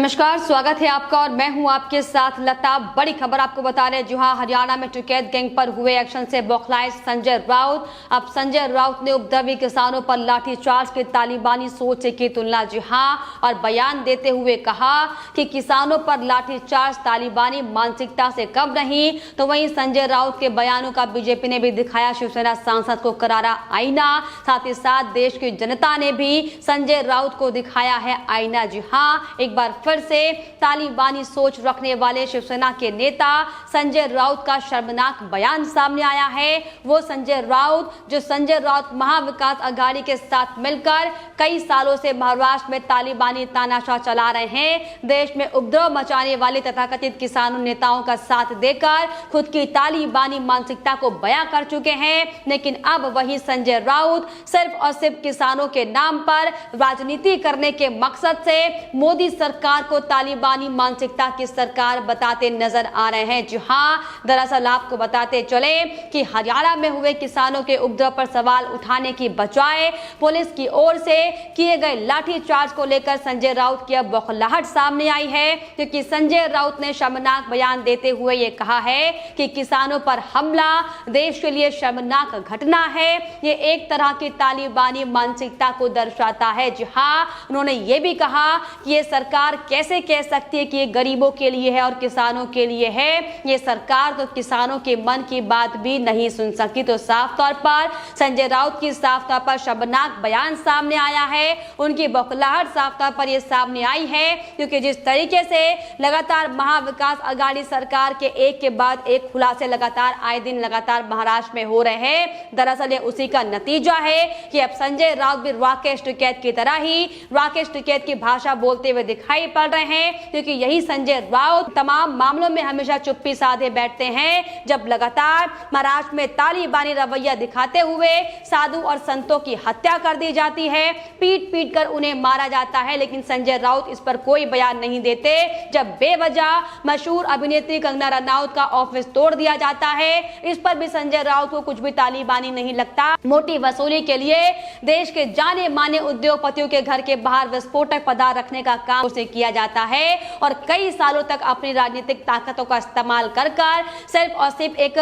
नमस्कार, स्वागत है आपका और मैं हूं आपके साथ लता। बड़ी खबर आपको बता रहे हैं। जी हां, हरियाणा में टिकैत गैंग पर हुए एक्शन से बौखलाए संजय राउत। अब संजय राउत ने उपद्रवी किसानों पर लाठीचार्ज की तालिबानी सोच से की तुलना। जी हां, और बयान देते हुए कहा कि किसानों पर लाठीचार्ज तालिबानी मानसिकता से कम नहीं। तो वहीं संजय राउत के बयानों का बीजेपी ने भी दिखाया शिवसेना सांसद को करारा आईना। साथ ही साथ देश की जनता ने भी संजय राउत को दिखाया है आईना। जी हां, एक बार फिर से तालिबानी सोच रखने वाले शिवसेना के नेता संजय राउत का शर्मनाक बयान सामने आया है। वो संजय राउत महाविकास अघाड़ी के साथ मिलकर कई सालों से महाराष्ट्र में तालिबानी तानाशाह चला रहे हैं। देश में उपद्रव मचाने वाले तथाकथित किसानों नेताओं का साथ देकर खुद की तालिबानी मानसिकता को बयां कर चुके हैं। लेकिन अब वही संजय राउत सिर्फ और सिर्फ किसानों के नाम पर राजनीति करने के मकसद से मोदी सरकार को तालिबानी मानसिकता की सरकार बताते नजर आ रहे हैं। जी हां, दरअसल आपको बताते चले कि हरियाणा में हुए किसानों के उपद्रव पर सवाल उठाने की बजाय पुलिस की ओर से किए गए लाठीचार्ज को लेकर संजय राउत की अब बौखलाहट सामने आई है, क्योंकि संजय राउत ने शर्मनाक बयान देते हुए ये कहा है कि किसानों पर हमला देश के लिए शर्मनाक घटना है। ये एक तरह की तालिबानी मानसिकता को दर्शाता है। जी हां, उन्होंने ये भी कहा कि ये सरकार कैसे कह सकती है कि ये गरीबों के लिए है और किसानों के लिए है। ये सरकार तो किसानों के मन की बात भी नहीं सुन सकती। तो साफ तौर पर संजय राउत की साफ तौर पर शर्मनाक बयान सामने आया है। उनकी बौखलाहट साफ तौर पर ये सामने आई है, क्योंकि जिस तरीके से लगातार महाविकास अघाड़ी सरकार के एक के बाद एक खुलासे लगातार आए दिन लगातार महाराष्ट्र में हो रहे हैं, दरअसल ये उसी का नतीजा है कि अब संजय राउत भी राकेश टिकैत की तरह ही राकेश टिकैत की भाषा बोलते हुए दिखाई पड़ रहे हैं। क्योंकि यही संजय राउत तमाम मामलों में हमेशा चुप्पी साधे बैठते हैं। जब लगातार महाराष्ट्र में तालिबानी रवैया दिखाते हुए साधु और संतों की हत्या कर दी जाती है, पीट पीट कर उन्हें मारा जाता है, लेकिन संजय राउत इस पर कोई बयान नहीं देते। जब बेवजह मशहूर अभिनेत्री कंगना रनौत का ऑफिस तोड़ दिया जाता है, इस पर भी संजय राउत को कुछ भी तालिबानी नहीं लगता। मोटी वसूली के लिए देश के जाने माने उद्योगपतियों के घर के बाहर विस्फोटक पदार्थ रखने का काम उसे किया जाता है और कई सालों तक अपनी राजनीतिक ताकतों का इस्तेमाल कर सिर्फ और सिर्फ एक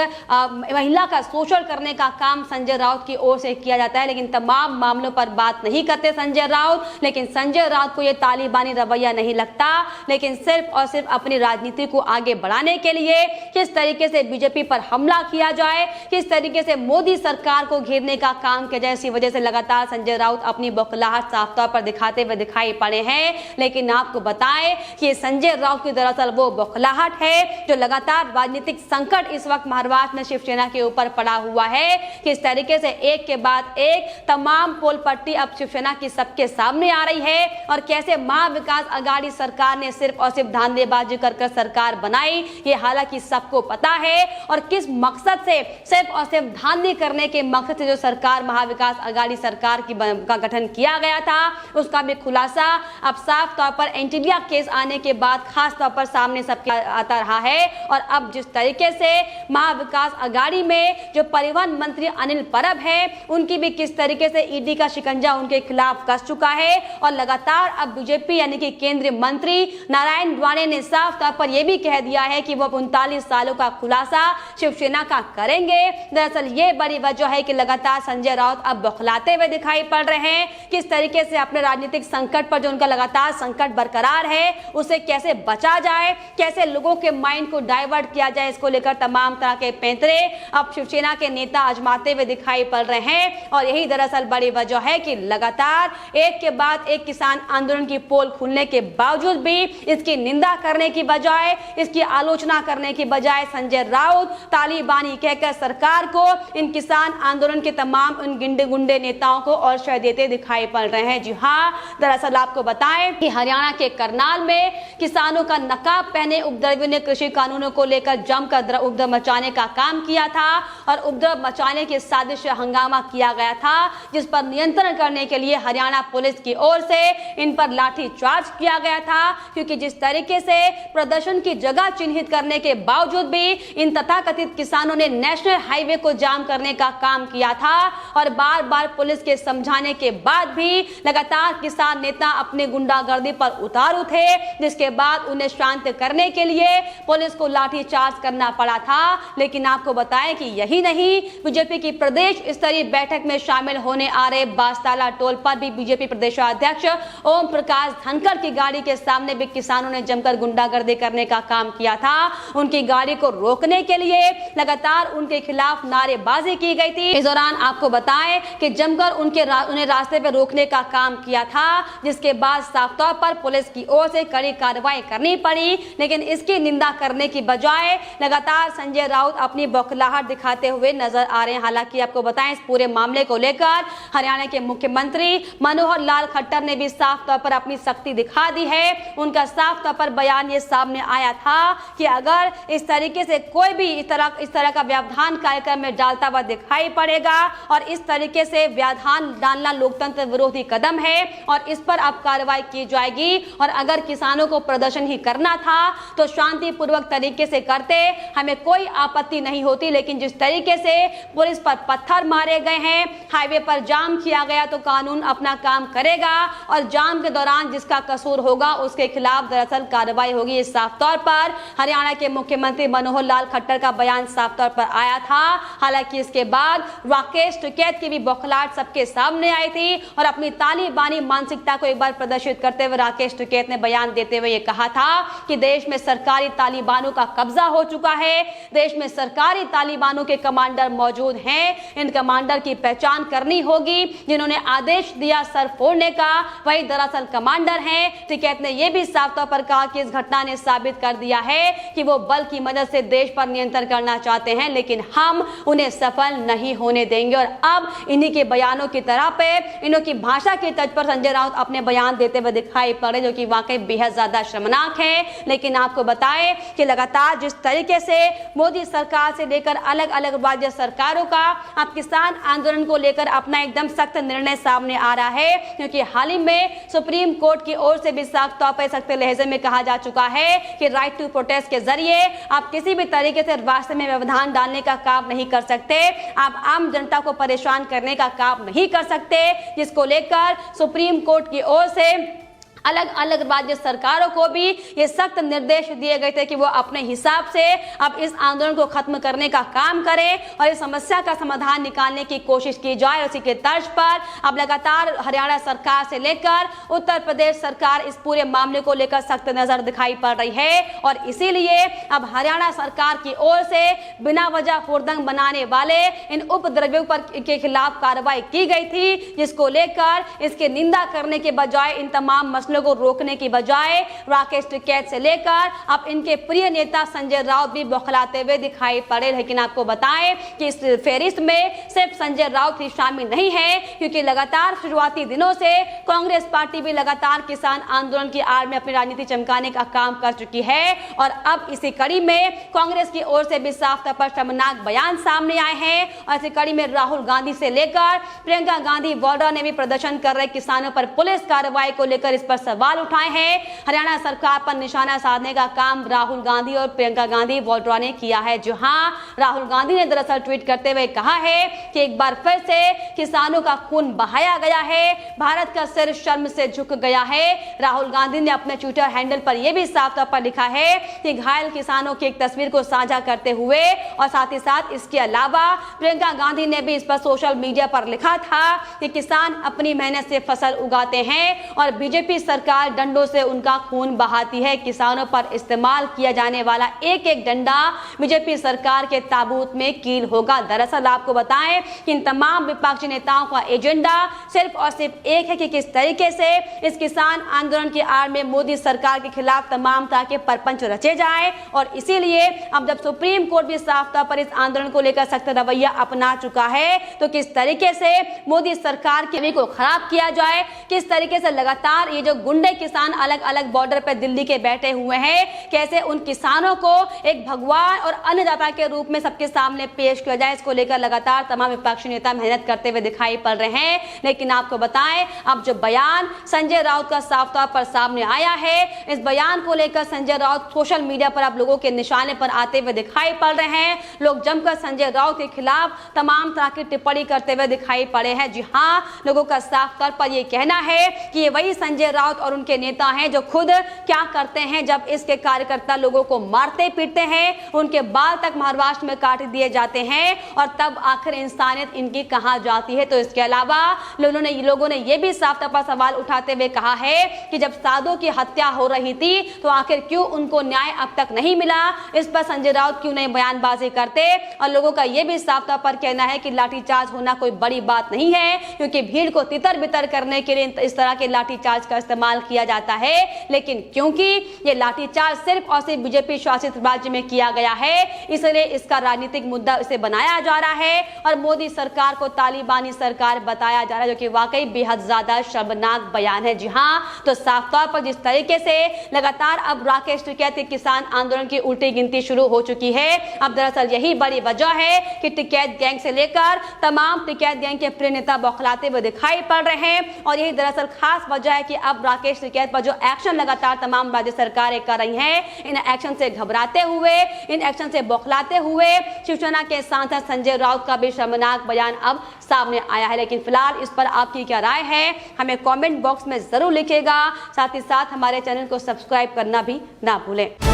महिला का शोषण करने का काम संजय राउत की ओर से किया जाता है। लेकिन तमाम मामलों पर बात नहीं करते संजय राउत। लेकिन संजय राउत को यह तालिबानी रवैया नहीं लगता, लेकिन सिर्फ और सिर्फ अपनी राजनीति को आगे बढ़ाने के लिए किस तरीके से बीजेपी पर हमला किया जाए, किस तरीके से मोदी सरकार को घेरने का काम किया जाए, इसी वजह से लगातार संजय राउत अपनी बौखलाहट साफ तौर पर दिखाते हुए दिखाई पड़े हैं। लेकिन आपको बताएं कि संजय राउत की दरअसल वो बौखलाहट है जो लगातार राजनीतिक संकट इस वक्त महाराष्ट्र में शिवसेना के ऊपर पड़ा हुआ है। किस तरीके से एक के बाद एक तमाम पोल पट्टी अब शिवसेना की सबके सामने आ रही है और कैसे महाविकास अघाड़ी सरकार ने सिर्फ और सिर्फ धांधेबाजी कर सरकार बनाई, ये हालांकि सबको पता है। और किस मकसद से, सिर्फ और सिर्फ धांधली करने के मकसद से जो सरकार महाविकास अघाड़ी सरकार का गठन किया गया था, उसका भी खुलासा अब साफ तौर पर एंटीलिया केस आने के बाद खास तौर पर सामने सबके आता रहा है। और अब जिस तरीके से महाविकास अघाड़ी में जो परिवहन मंत्री अनिल परब है, उनकी भी किस तरीके से ईडी का शिकंजा उनके खिलाफ कस चुका है। और लगातार अब बीजेपी यानी कि केंद्रीय मंत्री नारायण राणे ने साफ तौर पर यह भी कह दिया है कि वो 39 सालों का खुलासा शिवसेना का करेंगे। दरअसल ये बड़ी वजह है कि लगातार संजय राउत अब बौखलाते हुए दिखाई पड़ रहे हैं। किस तरीके से अपने राजनीतिक संकट पर जो उनका लगातार संकट बरकरार है, उसे कैसे बचा जाए, कैसे लोगों के माइंड को डाइवर्ट किया जाए, इसको लेकर तमाम तरह के पैंतरे अब शिवसेना के नेता आजमाते हुए दिखाई पड़ रहे हैं। और यही दरअसल बड़ी वजह है कि लगातार एक के बाद एक किसान आंदोलन की पोल खुलने के बावजूद भी इसकी निंदा करने की बजाय, इसकी आलोचना करने की बजाय संजय राउत तालिबानी कहकर सरकार को, इन किसान आंदोलन के तमाम उन गिंडे गुंडे नेताओं को और श्रेय देते दिखाई पड़ रहे हैं। जी हाँ, दरअसल आपको बताएं कि हरियाणा के करनाल में किसानों का नकाब पहने उपद्रवियों ने कृषि कानूनों को लेकर जमकर उपद्रव मचाने का काम किया था और उपद्रव मचाने की साजिश से हंगामा किया गया था, जिस पर नियंत्रण करने के लिए हरियाणा पुलिस की ओर से इन पर लाठी चार्ज किया गया था। क्योंकि जिस तरीके से प्रदर्शन की जगह चिन्हित करने के बावजूद भी इन तथाकथित किसानों ने नेशनल हाईवे को जाम करने का काम किया था और बार बार पुलिस के समझाने के बाद भी लगातार किसान नेता अपने गुंडागर्दी पर उतार जुझारू थे, जिसके बाद उन्हें शांत करने के लिए पुलिस को लाठीचार्ज करना पड़ा था। लेकिन आपको बताएं कि यही नहीं, बीजेपी की प्रदेश स्तरीय बैठक में शामिल होने आ रहे बास्ताला टोल पर भी बीजेपी प्रदेशाध्यक्ष ओम प्रकाश धनखड़ की गाड़ी के सामने भी किसानों ने जमकर गुंडागर्दी करने का काम किया था। उनकी गाड़ी को रोकने के लिए लगातार उनके खिलाफ नारेबाजी की गई थी। इस दौरान आपको बताएं कि जमकर उन्हें रास्ते पर रोकने का काम किया था, जिसके बाद साफ तौर पर पुलिस की ओर से कड़ी कार्रवाई करनी पड़ी। लेकिन इसकी निंदा करने की बजाय लगातार संजय राउत अपनी बौखलाहट दिखाते हुए नजर आ रहे हैं। हालांकि आपको बताएं, इस पूरे मामले को लेकर हरियाणा के मुख्यमंत्री मनोहर लाल खट्टर ने भी साफ तौर पर अपनी सख्ती दिखा दी है। उनका साफ तौर पर बयान ये सामने आया था कि अगर इस तरीके से कोई भी इस तरह का व्यवधान कार्यक्रम में डालता हुआ दिखाई पड़ेगा और इस तरीके से व्यवधान डालना लोकतंत्र विरोधी कदम है और इस पर अब कार्रवाई की जाएगी। और अगर किसानों को प्रदर्शन ही करना था तो शांतिपूर्वक तरीके से करते, हमें कोई आपत्ति नहीं होती। लेकिन जिस तरीके से पुलिस पर पत्थर मारे गए हैं, हाईवे पर जाम किया गया, तो कानून अपना काम करेगा और जाम के दौरान जिसका कसूर होगा उसके खिलाफ दरअसल कार्रवाई होगी। इस साफ तौर पर हरियाणा के मुख्यमंत्री मनोहर लाल खट्टर का बयान साफ तौर पर आया था। हालांकि इसके बाद राकेश टिकैत की भी बौखलाहट सबके सामने आई थी और अपनी तालिबानी मानसिकता को एक बार प्रदर्शित करते हुए राकेश टिकैत ने बयान देते हुए ये कहा था कि देश में सरकारी तालिबानों का कब्जा हो चुका है, देश में सरकारी तालिबानों के कमांडर मौजूद हैं, इन कमांडर की पहचान करनी होगी। जिन्होंने आदेश दिया सर फोड़ने का, वही दरअसल कमांडर हैं। टिकैत ने यह भी साफ तौर पर कहा कि इस घटना ने साबित कर दिया है कि वो बल की मदद से देश पर नियंत्रण करना चाहते हैं, लेकिन हम उन्हें सफल नहीं होने देंगे। और अब इन्हीं के बयानों की तरह पे, इन्हों की भाषा के तर्ज पर संजय राउत अपने बयान देते हुए दिखाई पड़े, जो कि वाकई बेहद ज्यादा शर्मनाक है। लेकिन आपको बताएं कि लगातार जिस तरीके से मोदी सरकार से लेकर अलग अलग राज्य सरकारों का अब किसान आंदोलन को लेकर अपना एकदम सख्त निर्णय सामने आ रहा है, क्योंकि हाल ही में सुप्रीम कोर्ट की ओर से भी साफ तौर पर सख्त लहजे में कहा जा चुका है कि राइट टू प्रोटेस्ट के जरिए आप किसी भी तरीके से रास्ते में व्यवधान डालने का काम नहीं कर सकते, आप आम जनता को परेशान करने का काम नहीं कर सकते, जिसको लेकर सुप्रीम कोर्ट की ओर से अलग अलग राज्य सरकारों को भी ये सख्त निर्देश दिए गए थे कि वो अपने हिसाब से अब इस आंदोलन को खत्म करने का काम करें और इस समस्या का समाधान निकालने की कोशिश की जाए। उसी के तर्ज पर अब लगातार हरियाणा सरकार से लेकर उत्तर प्रदेश सरकार इस पूरे मामले को लेकर सख्त नजर दिखाई पड़ रही है और इसीलिए अब हरियाणा सरकार की ओर से बिना वजह हुड़दंग बनाने वाले इन उपद्रवियों पर के खिलाफ कार्रवाई की गई थी, जिसको लेकर इसकी निंदा करने के बजाय, इन तमाम मसलों को रोकने की बजाय राकेश टिकैत से लेकर अब इनके प्रिय नेता संजय राउत भी बौखलाते हुए दिखाई पड़े। लेकिन आपको बताएं कि इस फेरिस्त में सिर्फ संजय राउत ही शामिल नहीं है, क्योंकि लगातार शुरुआती दिनों से कांग्रेस पार्टी भी लगातार किसान आंदोलन की आड़ में अपनी राजनीति चमकाने का काम कर चुकी है और अब इसी कड़ी में कांग्रेस की ओर से भी साफ तौर पर शर्मनाक बयान सामने आए हैं। और इसी कड़ी में राहुल गांधी से लेकर प्रियंका गांधी वाड्रा ने भी प्रदर्शन कर रहे किसानों पर पुलिस कार्रवाई को लेकर इस पर सवाल उठाए हैं। हरियाणा सरकार पर निशाना साधने का काम राहुल गांधी और प्रियंका गांधी वाड्रा ने किया है। जो हां, राहुल गांधी ने दरअसल ट्वीट करते हुए कहा है कि एक बार फिर से किसानों का खून बहाया गया है, भारत का सिर शर्म से झुक गया है। राहुल गांधी ने अपने ट्विटर हैंडल पर यह भी साफ तौर पर लिखा है कि घायल किसानों की एक तस्वीर को साझा करते हुए और साथ ही साथ इसके अलावा प्रियंका गांधी ने भी इस पर सोशल मीडिया पर लिखा था कि किसान अपनी मेहनत से फसल उगाते हैं और बीजेपी सरकार डंडों से उनका खून बहाती है। किसानों पर इस्तेमाल किया जाने वाला एक एक डंडा बीजेपी सरकार के ताबूत में कील होगा। दरअसल आपको बताएं कि इन तमाम विपक्षी नेताओं का एजेंडा सिर्फ और सिर्फ एक है कि किस तरीके से इस किसान आंदोलन की आड़ में मोदी सरकार के खिलाफ तमाम तरह के परपंच रचे जाए और इसीलिए अब जब सुप्रीम कोर्ट भी साफ तौर पर इस आंदोलन को लेकर सख्त रवैया अपना चुका है, तो किस तरीके से मोदी सरकार की को खराब किया जाए, किस तरीके से लगातार ये जो गुंडे किसान अलग अलग बॉर्डर पर दिल्ली के बैठे हुए हैं, कैसे उन किसानों को एक भगवान और अन्नदाता के रूप में सबके सामने पेश किया जाए, इसको लेकर लगातार तमाम विपक्षी नेता मेहनत करते हुए दिखाई पड़ रहे हैं। लेकिन लेकिन आपको बताएं अब जो बयान संजय राउत का साफ तौर पर सामने आया है, इस बयान को लेकर संजय राउत सोशल मीडिया पर आप लोगों के निशाने पर आते हुए दिखाई पड़ रहे हैं। लोग जमकर संजय राउत के खिलाफ तमाम तरह की टिप्पणी करते हुए दिखाई पड़े हैं। जी हां, लोगों का साफ तौर पर यह कहना है कि ये वही संजय राउत और उनके नेता हैं जो खुद क्या करते हैं, जब इसके कार्यकर्ता लोगों को मारते पीटते हैं, उनके बाल तक महाराष्ट्र में काट दिए जाते हैं और तब आखिर इंसानियत इनकी कहां जाती है। तो इसके अलावा लोगों ने यह भी साफ तौर पर सवाल उठाते हुए कहा है कि जब साधु की हत्या हो रही थी तो आखिर क्यों उनको न्याय अब तक नहीं मिला, इस पर संजय राउत क्यों नहीं बयानबाजी करते। और लोगों का यह भी साफ तौर पर कहना है कि लाठीचार्ज होना कोई बड़ी बात नहीं है, क्योंकि भीड़ को तितर बितर करने के लिए इस तरह के लाठीचार्ज का इस्तेमाल किया जाता है। लेकिन क्योंकि ये लाठीचार्ज सिर्फ और सिर्फ बीजेपी शासित राज्य में किया गया है, इसलिए इसका राजनीतिक मुद्दा इसे बनाया जा रहा है और मोदी सरकार को तालिबानी सरकार बताया जा रहा है, जो कि वाकई बेहद ज्यादा शर्मनाक बयान है। जी हां, तो साफ तौर पर जिस तरीके से लगातार अब राकेश टिकैत के किसान आंदोलन की उल्टी गिनती शुरू हो चुकी है, अब दरअसल यही बड़ी वजह है कि टिकैत गैंग से लेकर तमाम टिकैत गैंग के प्रिय नेता बौखलाते हुए दिखाई पड़ रहे हैं। और यही दरअसल खास वजह है कि अब राकेश टिकैत पर जो एक्शन लगातार तमाम राज्य सरकारें कर रही हैं, इन एक्शन से घबराते हुए, इन एक्शन से बौखलाते हुए शिवसेना के सांसद संजय राउत का भी शर्मनाक बयान अब सामने आया है। लेकिन फिलहाल इस पर आपकी क्या राय है, हमें कमेंट बॉक्स में जरूर लिखिएगा। साथ ही साथ हमारे चैनल को सब्सक्राइब करना भी ना भूलें।